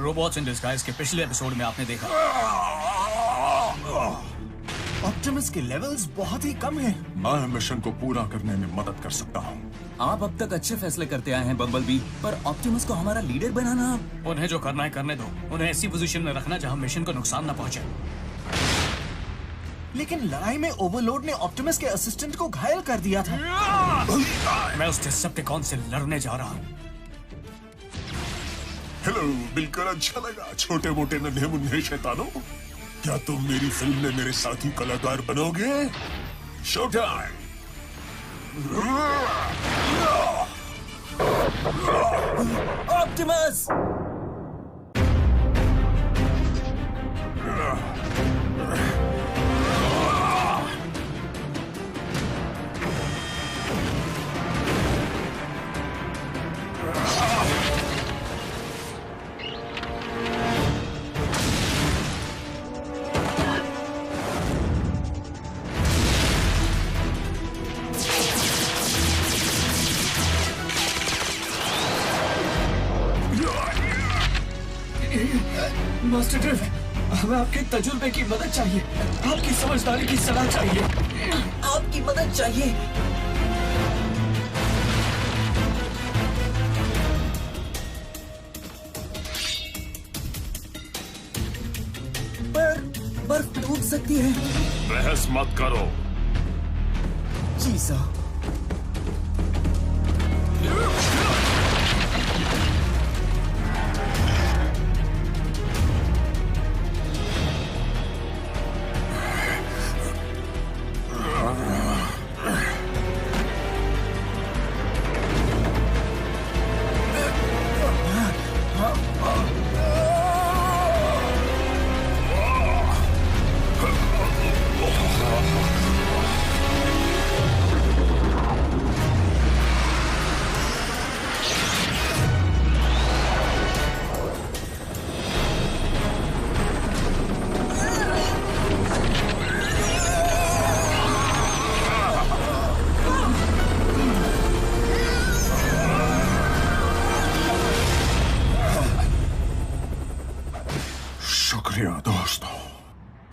Robots in disguise के पिछले episode में आपने देखा ऑप्टिमस के लेवल्स बहुत ही कम हैं। मैं मिशन को पूरा करने में मदद कर सकता हूँ। आप अब तक अच्छे फैसले करते आए हैं बम्बलबी, पर ऑप्टिमस को हमारा लीडर बनाना। उन्हें जो करना है करने दो। उन्हें ऐसी पोजीशन में रखना जहां मिशन को नुकसान न पहुंचे। लेकिन लड़ाई में ओवरलोड ने ऑप्टिमस के असिस्टेंट को घायल कर दिया था। मैं उस डिसेप्टिकॉन से लड़ने जा रहा हूँ। हेलो, मिलकर अच्छा लगा छोटे मोटे नन्हे मुन्ने शैतानों। क्या तुम मेरी फिल्म में मेरे साथी कलाकार बनोगे? Show time. Optimus! Master drift, हमें आपके तजुर्बे की मदद चाहिए। आपकी समझदारी की सलाह चाहिए। आपकी मदद चाहिए। पर बर्फ टूट सकती है। बहस मत करो। जी सर।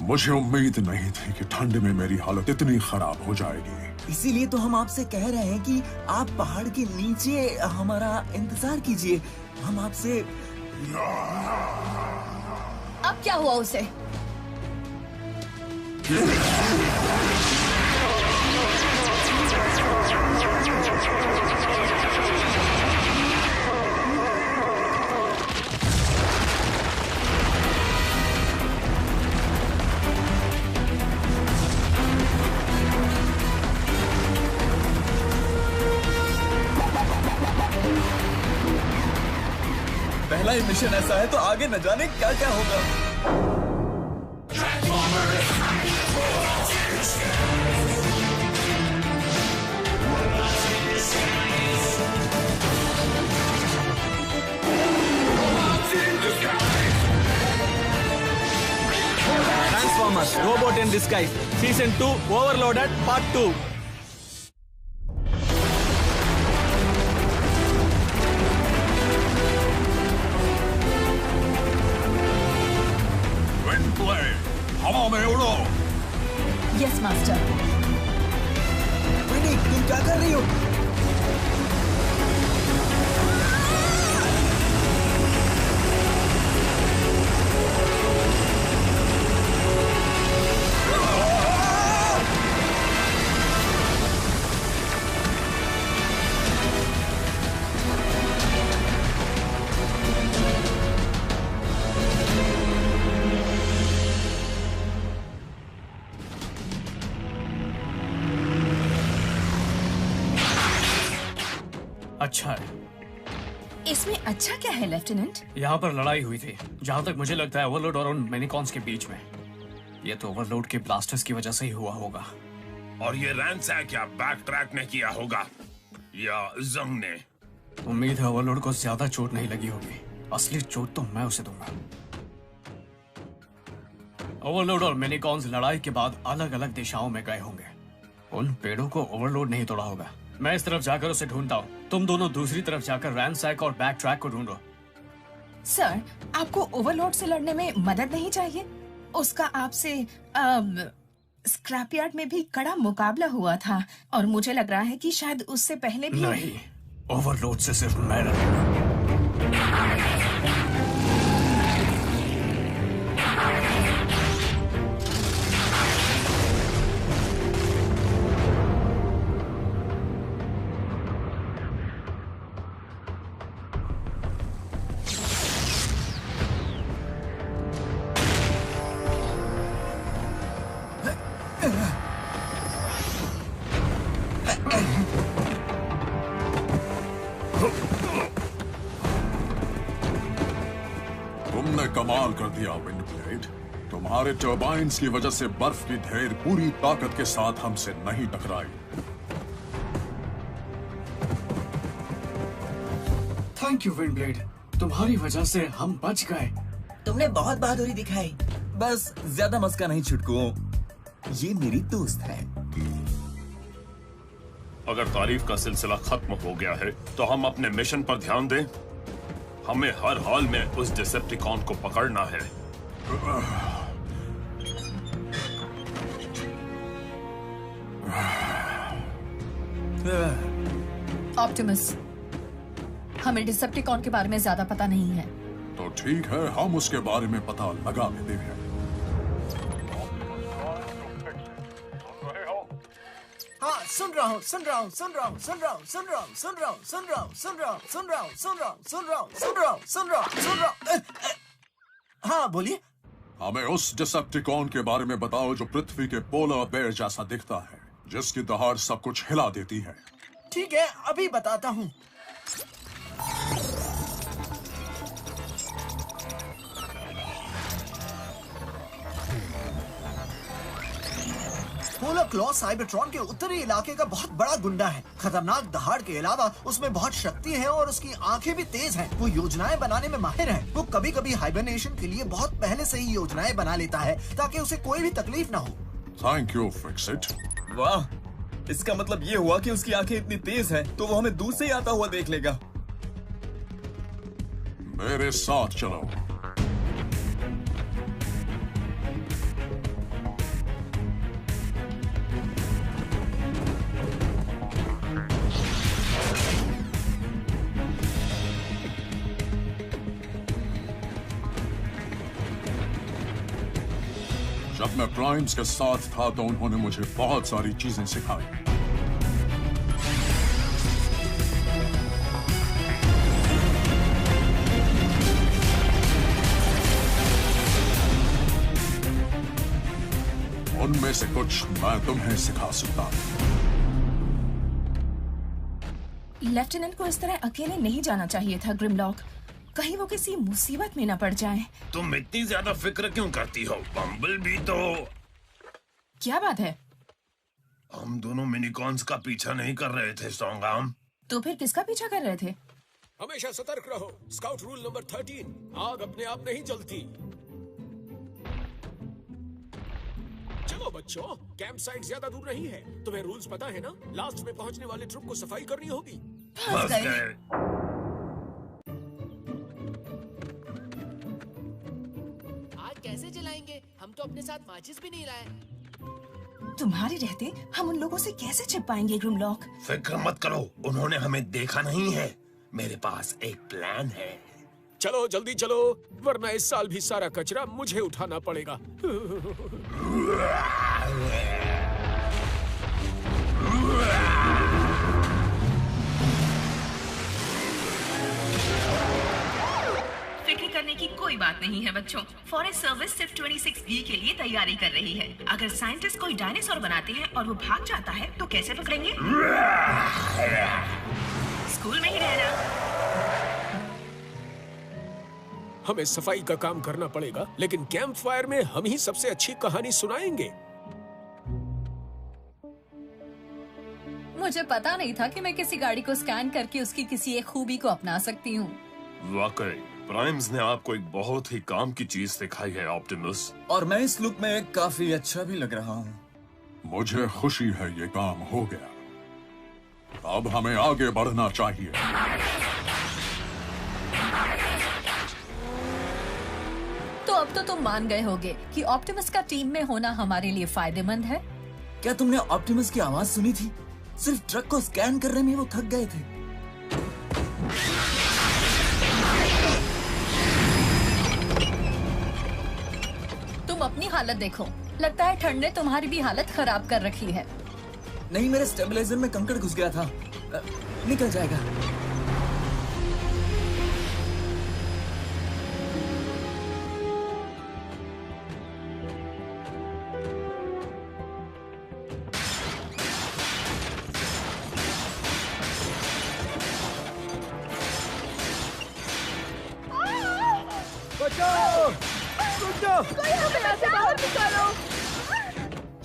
मुझे उम्मीद नहीं थी कि ठंड में मेरी हालत इतनी खराब हो जाएगी। इसीलिए तो हम आपसे कह रहे हैं कि आप पहाड़ के नीचे हमारा इंतजार कीजिए। हम आपसे। अब क्या हुआ उसे? पहला ही मिशन ऐसा है तो आगे न जाने क्या क्या होगा। Transformers robot in disguise season 2 overloaded part 2। हवा में उड़ो। Yes master. विनी, तुम क्या कर रही हो? अच्छा है। इसमें अच्छा क्या है लेफ्टिनेंट? यहाँ पर लड़ाई हुई थी, जहाँ तक मुझे लगता है ओवरलोड और उन मिनिकॉन्स के बीच में। ये तो ओवरलोड के ब्लास्टर्स की वजह से ही हुआ होगा। और ये रैंसैक क्या बैक ट्रैक ने किया होगा या जंग ने? उम्मीद है ओवरलोड को ज्यादा चोट नहीं लगी होगी। असली चोट तो मैं उसे दूंगा। ओवरलोड और मिनिकॉन्स लड़ाई के बाद अलग अलग दिशाओं में गए होंगे। उन पेड़ों को ओवरलोड नहीं तोड़ा होगा। मैं इस तरफ जाकर उसे ढूंढता हूँ, तुम दोनों दूसरी तरफ जाकर रैंसैक और बैक ट्रैक को ढूंढो। सर, आपको ओवरलोड से लड़ने में मदद नहीं चाहिए? उसका आपसे स्क्रैपयार्ड में भी कड़ा मुकाबला हुआ था और मुझे लग रहा है कि शायद उससे पहले भी। नहीं, ओवरलोड से सिर्फ मैं लड़ूंगा। तुमने कमाल कर दिया विंडब्लेड। तुम्हारे टर्बाइन्स की वजह से बर्फ की ढेर पूरी ताकत के साथ हमसे नहीं टकराई। थैंक यू विंडब्लेड, तुम्हारी वजह से हम बच गए। तुमने बहुत बहादुरी दिखाई। बस ज्यादा मस्का नहीं छुटकू, ये मेरी दोस्त है। अगर तारीफ का सिलसिला खत्म हो गया है तो हम अपने मिशन पर ध्यान दें। हमें हर हाल में उस डिसेप्टिकॉन को पकड़ना है। ऑप्टिमस, हमें डिसेप्टिकॉन के बारे में ज्यादा पता नहीं है। तो ठीक है, हम उसके बारे में पता लगा लेते हैं। हाँ, सुन रहा हूँ, सुन रहा हूँ, सुन रहा हूँ, सुन रहा हूँ, सुन रहा हूँ, सुन रहा हूँ, सुन रहा हूँ, सुन रहा हूँ, सुन रहा हूँ, सुन रहा हूँ, सुन रहा हूँ, सुन रहा हूँ, सुन रहा हूँ, सुन रहा हूँ। हाँ, बोलिए। हमें उस डिसेप्टिकॉन के बारे में बताओ जो पृथ्वी के पोलर बेयर जैसा दिखता है, जिसकी दहाड़ सब कुछ हिला देती है। ठीक है, अभी बताता हूँ। पोलर क्लॉ साइबरट्रॉन के उत्तरी इलाके का बहुत बड़ा गुंडा है। खतरनाक दहाड़ के अलावा उसमें बहुत शक्ति है और उसकी आंखें भी तेज हैं। वो योजनाएं बनाने में माहिर है। वो कभी कभी हाइबरनेशन के लिए बहुत पहले से ही योजनाएं बना लेता है ताकि उसे कोई भी तकलीफ ना हो। Thank you Fixit. वाह, इसका मतलब ये हुआ कि उसकी आंखें इतनी तेज हैं तो वो हमें दूर से ही आता हुआ देख लेगा। मेरे साथ चलो। जब मैं प्राइम्स के साथ था तो उन्होंने मुझे बहुत सारी चीजें सिखाई। उनमें से कुछ मैं तुम्हें सिखा सकता हूँ। लेफ्टिनेंट को इस तरह अकेले नहीं जाना चाहिए था ग्रिमलॉक। कहीं वो किसी मुसीबत में न पड़ जाए। तुम इतनी ज्यादा फिक्र क्यों करती हो? बम्बल भी तो। क्या बात है? हम दोनों मिनिकॉन्स का पीछा नहीं कर रहे थे सॉन्गाम। तो फिर किसका पीछा कर रहे थे? हमेशा सतर्क रहो। स्काउट रूल नंबर 13, आग अपने आप नहीं जलती। चलो बच्चों, कैंप साइट ज्यादा दूर नहीं है। तुम्हें रूल्स पता है ना? लास्ट में पहुंचने वाले ट्रुप को सफाई करनी होगी। फंस गए। आग कैसे जलाएंगे? हम तो अपने साथ माचिस भी नहीं लाए। तुम्हारे रहते हम उन लोगों से कैसे छिप पाएंगे ग्रिमलॉक? फिक्र मत करो, उन्होंने हमें देखा नहीं है। मेरे पास एक प्लान है। चलो जल्दी चलो, वरना इस साल भी सारा कचरा मुझे उठाना पड़ेगा। फिक्र करने की कोई बात नहीं है बच्चों। फॉरेस्ट सर्विस सिर्फ 26B के लिए तैयारी कर रही है। अगर साइंटिस्ट कोई डायनासोर बनाते हैं और वो भाग जाता है तो कैसे पकड़ेंगे? स्कूल में ही रहना। हमें सफाई का काम करना पड़ेगा, लेकिन कैंप फायर में हम ही सबसे अच्छी कहानी सुनाएंगे। मुझे पता नहीं था कि मैं किसी गाड़ी को स्कैन करके उसकी किसी एक खूबी को अपना सकती हूँ। वाकई प्राइम्स ने आपको एक बहुत ही काम की चीज सिखाई है ऑप्टिमस। और मैं इस लुक में काफी अच्छा भी लग रहा हूँ। मुझे खुशी है ये काम हो गया। अब हमें आगे बढ़ना चाहिए। अब तो तुम मान गए होगे कि ऑप्टिमस का टीम में होना हमारे लिए फायदेमंद है। क्या तुमने ऑप्टिमस की आवाज सुनी थी? सिर्फ ट्रक को स्कैन करने में वो थक गए थे। तुम अपनी हालत देखो, लगता है ठंड ने तुम्हारी भी हालत खराब कर रखी है। नहीं, मेरे स्टेबलाइजर में कंकड़ घुस गया था। निकल जाएगा।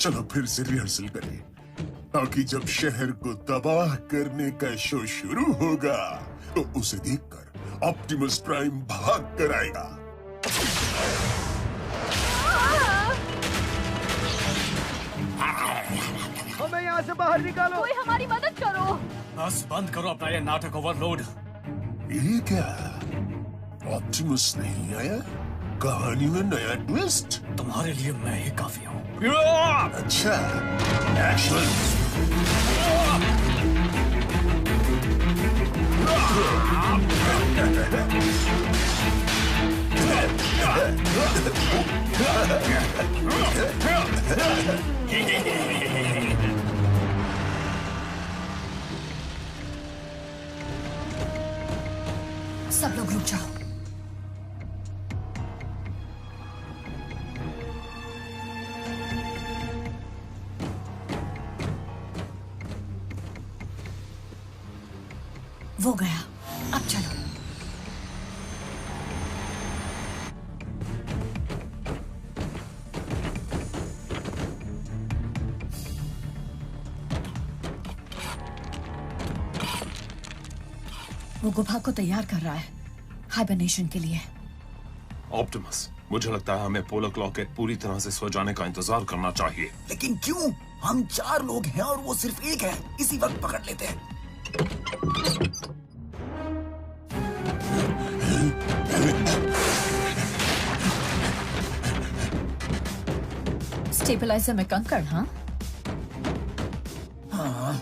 चलो फिर से रिहर्सल करें, ताकि जब शहर को तबाह करने का शो शुरू होगा तो उसे देखकर ऑप्टिमस प्राइम भाग कर आएगा। हमें यहाँ से बाहर निकालो। कोई हमारी मदद करो। बस बंद करो अपना ये नाटक ओवरलोड। ये क्या, ऑप्टिमस नहीं आया? कहानी में नया ट्विस्ट? तुम्हारे लिए मैं ही काफी हूँ। अच्छा, एक्शन। सब लोग रुक जाओ। वो गया, अब चलो। वो गुफा को तैयार कर रहा है हाइबरनेशन के लिए। ऑप्टिमस, मुझे लगता है हमें पोलर क्लॉक के पूरी तरह से सो जाने का इंतजार करना चाहिए। लेकिन क्यों? हम 4 लोग हैं और वो सिर्फ एक है। इसी वक्त पकड़ लेते हैं। स्टेबलाइजर में कंकड़? हाँ हाँ।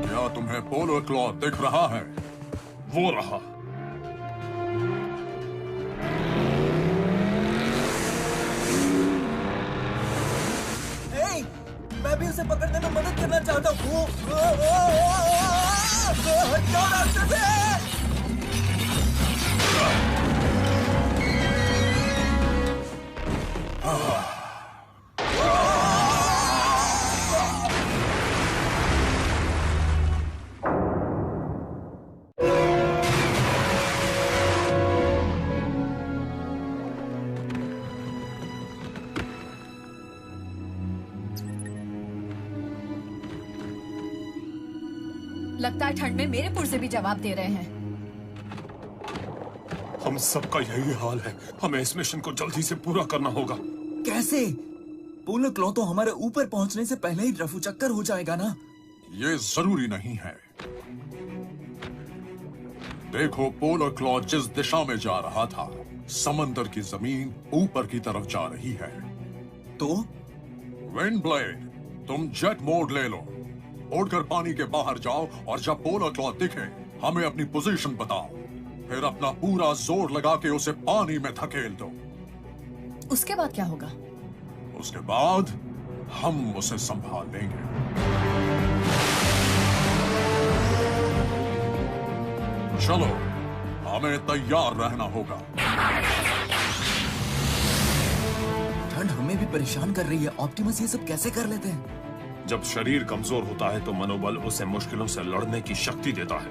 क्या तुम्हें पोलर क्लॉ दिख रहा है? वो रहा। मैं भी उसे पकड़ने में मदद करना चाहता हूँ। हटाओ रास्ते से। लगता है ठंड में मेरे पुर्जे भी जवाब दे रहे हैं। हम सबका यही हाल है। हमें इस मिशन को जल्दी से पूरा करना होगा। कैसे? पोलर क्लॉ तो हमारे ऊपर पहुंचने से पहले ही रफू चक्कर हो जाएगा ना? ये जरूरी नहीं है। देखो, पोलर क्लॉ जिस दिशा में जा रहा था, समंदर की जमीन ऊपर की तरफ जा रही है। तो विंड ब्लेड, तुम जेट मोड ले लो। उड़कर पानी के बाहर जाओ और जब पोलर क्लॉ दिखे हमें अपनी पोजीशन बताओ। फिर अपना पूरा जोर लगा के उसे पानी में धकेल दो। उसके बाद क्या होगा? उसके बाद हम उसे संभाल लेंगे। चलो, हमें तैयार रहना होगा। ठंड हमें भी परेशान कर रही है। ऑप्टिमस ये सब कैसे कर लेते हैं? जब शरीर कमजोर होता है तो मनोबल उसे मुश्किलों से लड़ने की शक्ति देता है।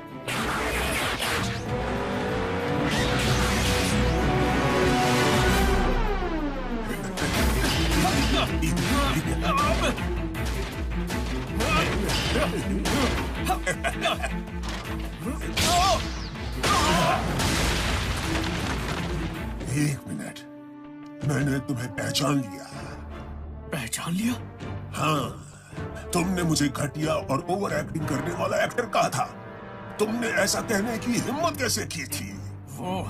एक मिनट, मैंने तुम्हें पहचान लिया। पहचान लिया? हाँ, तुमने मुझे घटिया और ओवर एक्टिंग करने वाला एक्टर कहा था। तुमने ऐसा कहने की हिम्मत कैसे की थी? वो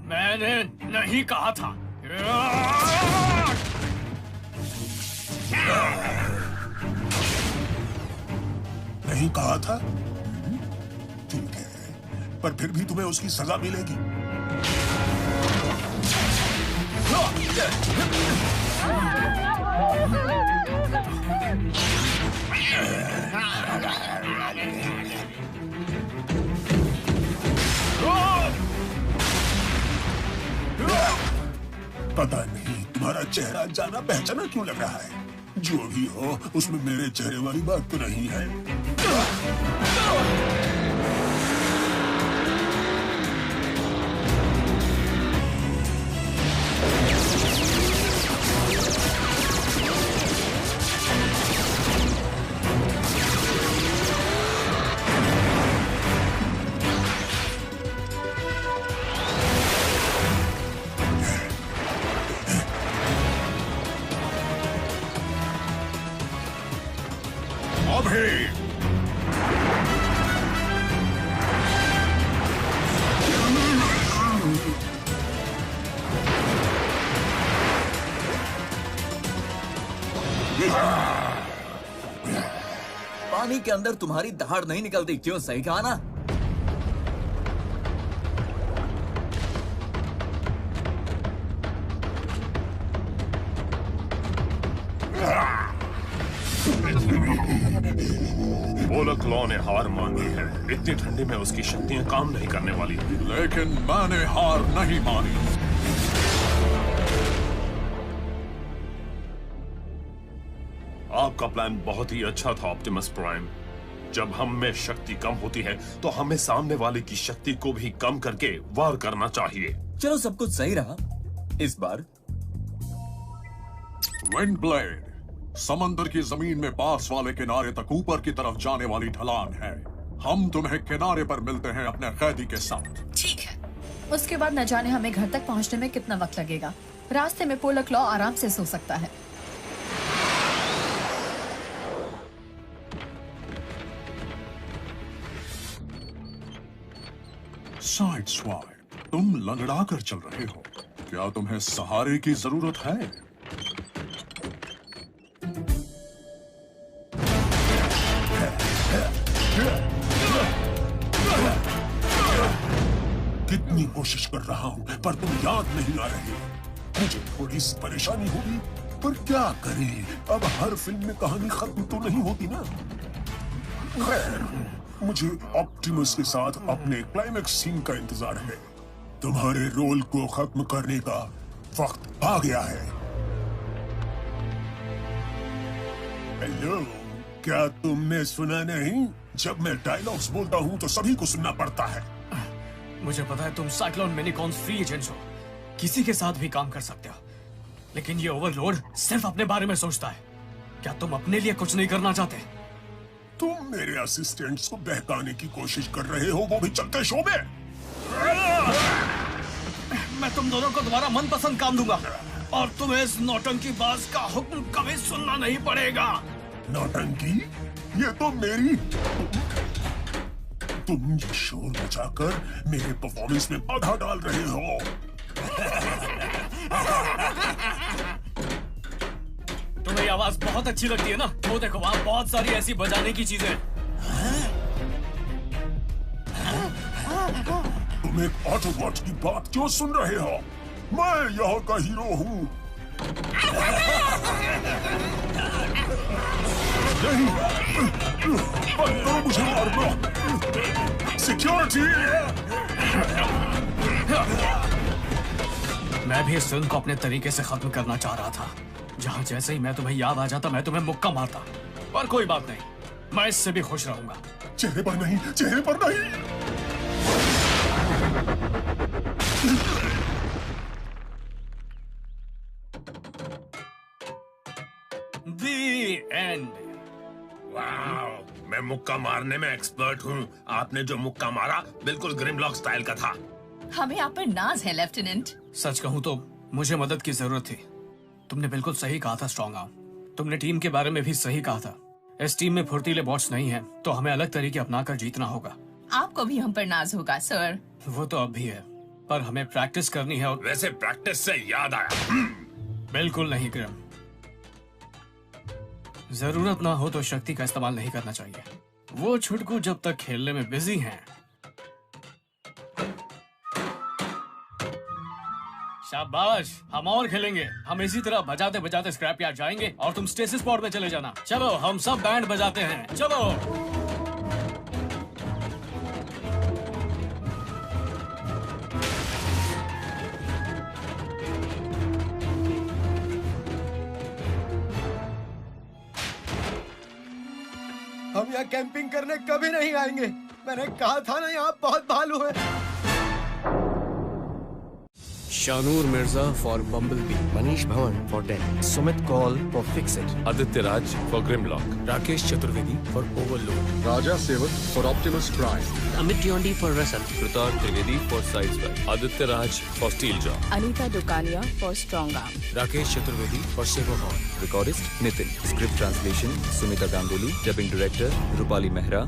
मैंने नहीं कहा था। नहीं कहा था? ठीक है, पर फिर भी तुम्हें उसकी सजा मिलेगी। पता नहीं तुम्हारा चेहरा जाना पहचाना क्यों लग रहा है। जो भी हो, उसमें मेरे चेहरे वाली बात तो नहीं है। पानी के अंदर तुम्हारी दहाड़ नहीं निकलती, क्यों? सही कहा ना? पोलक लॉ ने हार मान ली है। इतनी ठंडी में उसकी शक्तियां काम नहीं करने वाली। लेकिन मैंने हार नहीं मानी। आपका प्लान बहुत ही अच्छा था ऑप्टिमस प्राइम। जब हम में शक्ति कम होती है तो हमें सामने वाले की शक्ति को भी कम करके वार करना चाहिए। चलो, सब कुछ सही रहा इस बार। विंड ब्लेड, समंदर की जमीन में पास वाले किनारे तक ऊपर की तरफ जाने वाली ढलान है। हम तुम्हें किनारे पर मिलते हैं अपने कैदी के साथ। ठीक है। उसके बाद न जाने हमें घर तक पहुंचने में कितना वक्त लगेगा। रास्ते में पोलक लॉ आराम से सो सकता है। साइड स्वाइप, तुम लंगड़ा कर चल रहे हो। क्या तुम्हें सहारे की जरूरत है? कितनी कोशिश कर रहा हूं, पर तुम याद नहीं आ रहे। मुझे थोड़ी सी परेशानी होगी, पर क्या करें? अब हर फिल्म में कहानी खत्म तो नहीं होती ना। मुझे ऑप्टिमस के साथ अपने क्लाइमेक्स सीन का इंतजार है। तुम्हारे रोल को खत्म करने का वक्त आ गया है। हेलो, क्या तुमने सुना नहीं? जब मैं डायलॉग्स बोलता हूँ तो सभी को सुनना पड़ता है। मुझे पता है तुम साइक्लोन मिनीकॉन्स फ्री एजेंट्स हो, किसी के साथ भी काम कर सकते हो, लेकिन ये ओवरलोड सिर्फ अपने बारे में सोचता है। क्या तुम अपने लिए कुछ नहीं करना चाहते? तुम मेरे असिस्टेंट्स को बहकाने की कोशिश कर रहे हो, वो भी चलते शो में। मैं तुम दोनों को तुम्हारा मनपसंद काम दूंगा और तुम्हें इस नौटंकी बाज का हुक्म कभी सुनना नहीं पड़ेगा। नौटंकी? ये तो मेरी। तुम ये शोर मचाकर मेरे परफॉर्मेंस में बाधा डाल रहे हो। तुम्हें ये आवाज बहुत अच्छी लगती है ना? वो देखो, वहाँ बहुत सारी ऐसी बजाने की चीजें हैं। तुम एक ऑटोबॉट की बात क्यों सुन रहे हो? मैं यहाँ का हीरो हूँ। नहीं, बंद करो मुझे मारना। सिक्योरिटी! मैं भी इस फिल्म को अपने तरीके से खत्म करना चाह रहा था, जहाँ जैसे ही मैं तुम्हें याद आ जाता मैं तुम्हें मुक्का मारता। पर कोई बात नहीं, मैं इससे भी खुश रहूंगा। चेहरे पर नहीं, चेहरे पर नहीं। The end. वाह, मैं मुक्का मारने में एक्सपर्ट हूँ। आपने जो मुक्का मारा बिल्कुल ग्रिमलॉक स्टाइल का था। हमें आप पर नाज है लेफ्टिनेंट। सच कहूँ तो मुझे मदद की जरूरत थी। तुमने बिल्कुल सही कहा था स्ट्रॉन्ग आर्म। तुमने टीम के बारे में भी सही कहा था। इस टीम में फुर्तीले बॉट्स नहीं है, तो हमें अलग तरीके अपनाकर जीतना होगा। आपको भी हम पर नाज होगा सर। वो तो अब भी है, पर हमें प्रैक्टिस करनी है। और वैसे प्रैक्टिस से याद आया, बिल्कुल नहीं ग्रिम, जरूरत ना हो तो शक्ति का इस्तेमाल नहीं करना चाहिए। वो छुटकू जब तक खेलने में बिजी हैं। शाबाश, हम और खेलेंगे। हम इसी तरह बजाते बजाते स्क्रैप यार्ड जाएंगे और तुम स्टेसिस पॉड में चले जाना। चलो, हम सब बैंड बजाते हैं। चलो। हम यहाँ कैंपिंग करने कभी नहीं आएंगे। मैंने कहा था ना, यहाँ बहुत भालू है। Shanoor Mirza for Bumblebee, Manish Bhavan for death, Sumit Kaul for fix it, Aditya Raj for Grimlock, Rakesh Chaturvedi for Overload, Raja Sevak for Optimus Prime, Amit Jondi for Russell, Kritar Trivedi for sides, Aditya Raj for Steeljaw, Anita Dukania for Strongarm, Rakesh Chaturvedi for सेवा हॉर्न, recordist Nitin, script translation Sumita Ganguly, dubbing director Rupali Mehra,